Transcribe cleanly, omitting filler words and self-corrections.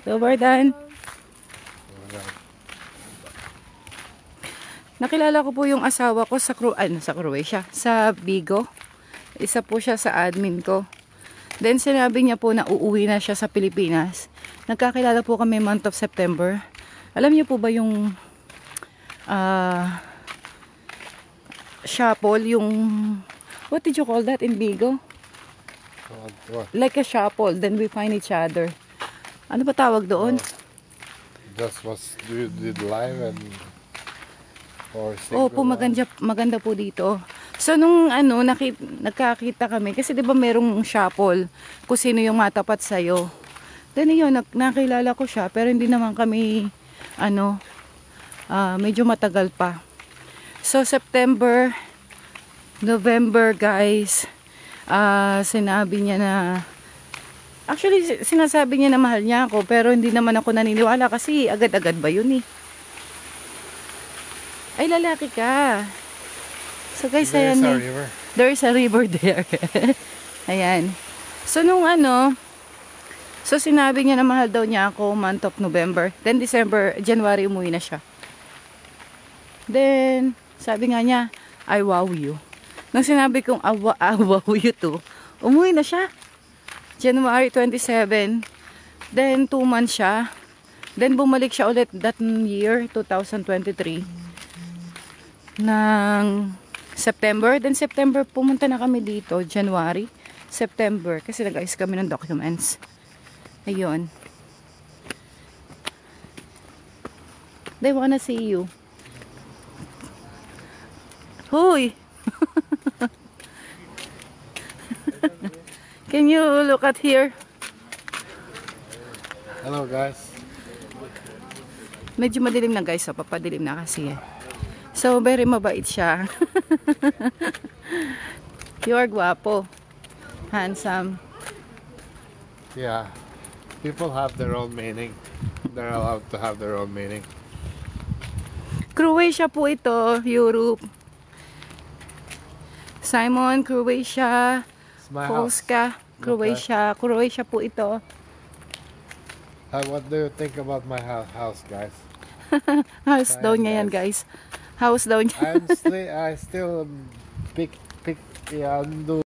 Dobardan. Nakilala ko po yung asawa ko sa sa Croatia, sa Vigo. Isa po siya sa admin ko. Then sinabi niya po na uuwi na siya sa Pilipinas. Nagkakilala po kami month of September. Alam niyo po ba yung shuffle, yung what did you call that in Vigo? Like a shuffle, then we find each other. Ano ba tawag doon? Just was did live and or po, maganda po dito. So nung nagkakita kami kasi 'di ba merong shuffle kung sino yung matapat sa iyo. Then yun, nakilala ko siya pero hindi naman kami medyo matagal pa. So September, November guys, sinabi niya na actually sinasabi niya na mahal niya ako pero hindi naman ako naniniwala kasi agad-agad ba yun eh. Ay, lalaki ka. So guys, ayan eh. There is a river there. Ayan. So nung so sinabi niya na mahal daw niya ako month of November. Then December, January umuwi na siya. Then sabi nga niya, I wow you. Nung sinabi kong I wow you too, umuwi na siya. January 27. Then 2 months siya. Then bumalik siya ulit that year, 2023. Ng September. Then September pumunta na kami dito. January, September. Kasi nag-ayos kami ng documents. Ayun. They wanna see you. Huy! Can you look at here? Hello guys. Medyo madilim na guys. So, papadilim na kasi. So, very mabait siya. You are guwapo. Handsome. Yeah. People have their own meaning. They're allowed to have their own meaning. Croatia po ito. Europe. Simon, Croatia. Polska, Croatia. Okay. Croatia po ito. What do you think about my house, guys? House daw niya yan, guys. House daw niya. I still pick